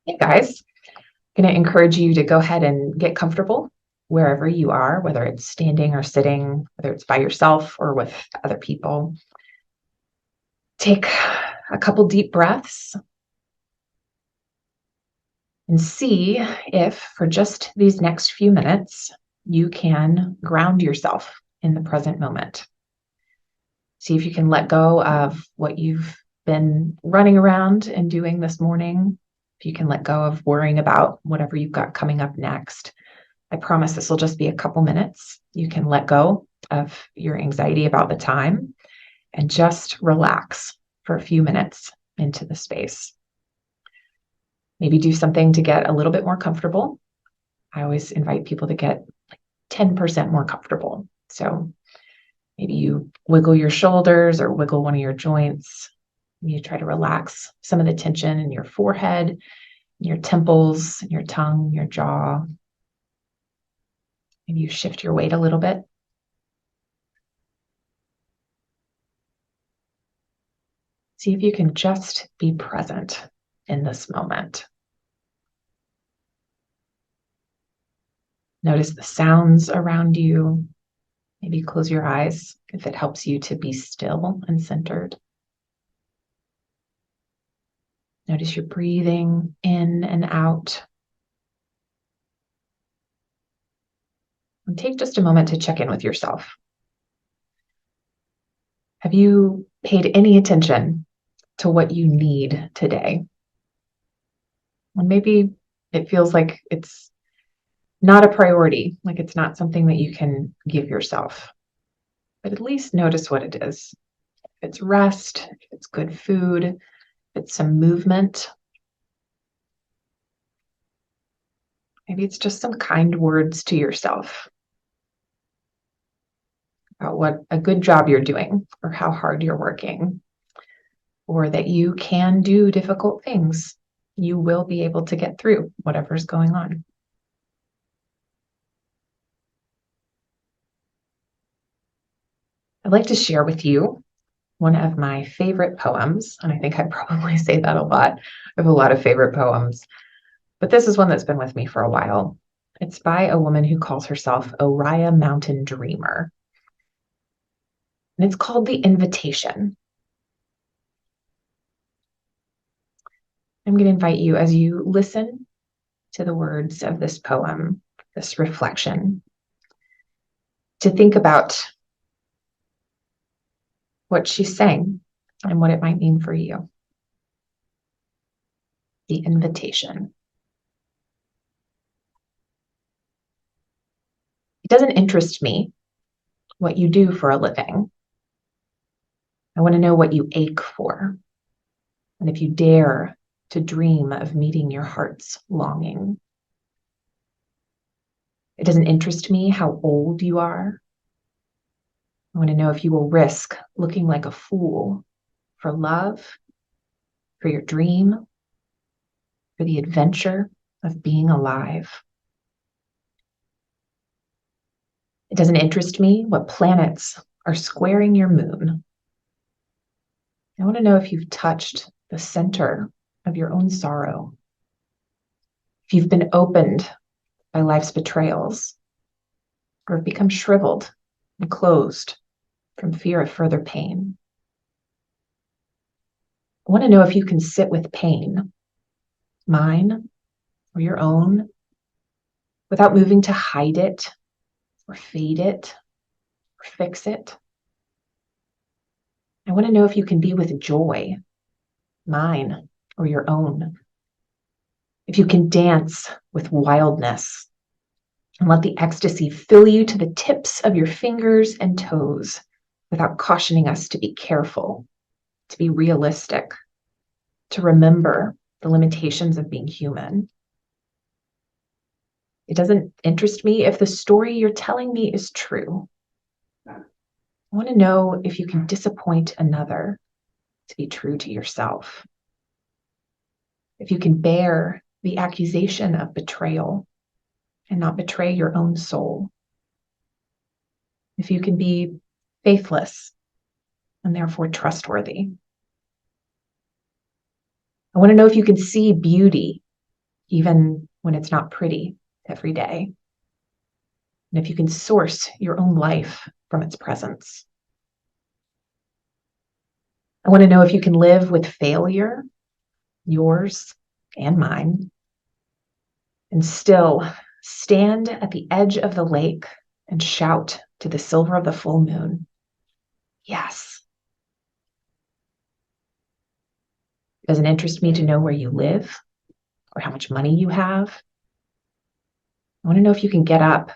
Hey guys, going to encourage you to go ahead and get comfortable wherever you are, whether it's standing or sitting, whether it's by yourself or with other people. Take a couple deep breaths and see if for just these next few minutes, you can ground yourself in the present moment. See if you can let go of what you've been running around and doing this morning. If you can let go of worrying about whatever you've got coming up next. I promise this will just be a couple minutes. You can let go of your anxiety about the time and just relax for a few minutes into the space. Maybe do something to get a little bit more comfortable. I always invite people to get like 10% more comfortable. So maybe you wiggle your shoulders or wiggle one of your joints. You try to relax some of the tension in your forehead, your temples, your tongue, your jaw. Maybe you shift your weight a little bit. See if you can just be present in this moment. Notice the sounds around you. Maybe close your eyes if it helps you to be still and centered. Notice your breathing in and out. And take just a moment to check in with yourself. Have you paid any attention to what you need today? And maybe it feels like it's not a priority, like it's not something that you can give yourself. But at least notice what it is. If it's rest, if it's good food, if it's some movement. Maybe it's just some kind words to yourself about what a good job you're doing or how hard you're working, or that you can do difficult things. You will be able to get through whatever's going on. I'd like to share with you one of my favorite poems, and I think I probably say that a lot. I have a lot of favorite poems, but this is one that's been with me for a while. It's by a woman who calls herself Oriah Mountain Dreamer. And it's called The Invitation. I'm going to invite you, as you listen to the words of this poem, this reflection, to think about what she's saying and what it might mean for you. The invitation. It doesn't interest me what you do for a living. I want to know what you ache for, and if you dare to dream of meeting your heart's longing. It doesn't interest me how old you are. I want to know if you will risk looking like a fool for love, for your dream, for the adventure of being alive. It doesn't interest me what planets are squaring your moon. I want to know if you've touched the center of your own sorrow, if you've been opened by life's betrayals, or have become shriveled and closed from fear of further pain. I want to know if you can sit with pain, mine or your own, without moving to hide it or fade it or fix it. I want to know if you can be with joy, mine or your own, if you can dance with wildness and let the ecstasy fill you to the tips of your fingers and toes without cautioning us to be careful, to be realistic, to remember the limitations of being human. It doesn't interest me if the story you're telling me is true. I want to know if you can disappoint another to be true to yourself. If you can bear the accusation of betrayal and not betray your own soul. If you can be faithless and therefore trustworthy. I want to know if you can see beauty even when it's not pretty every day. And if you can source your own life from its presence. I want to know if you can live with failure, yours and mine, and still stand at the edge of the lake and shout to the silver of the full moon, yes. It doesn't interest me to know where you live or how much money you have. I want to know if you can get up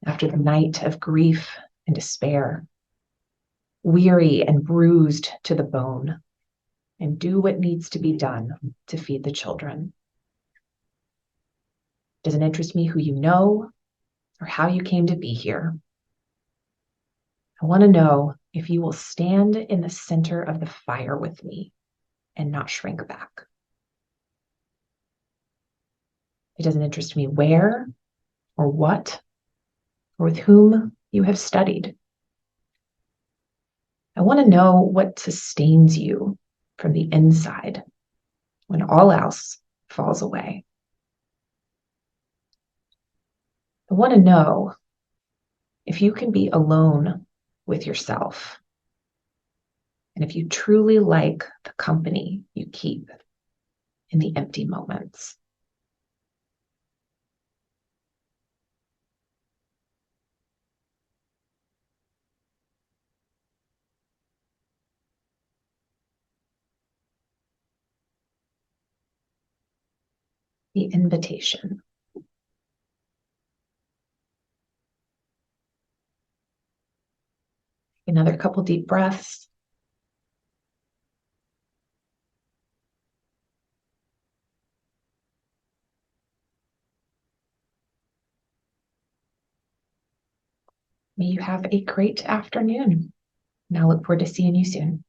after the night of grief and despair, weary and bruised to the bone, and do what needs to be done to feed the children. It doesn't interest me who you know or how you came to be here. I want to know if you will stand in the center of the fire with me and not shrink back. It doesn't interest me where or what or with whom you have studied. I want to know what sustains you from the inside when all else falls away. I want to know if you can be alone with yourself and if you truly like the company you keep in the empty moments. The invitation. Another couple deep breaths. May you have a great afternoon. And I look forward to seeing you soon.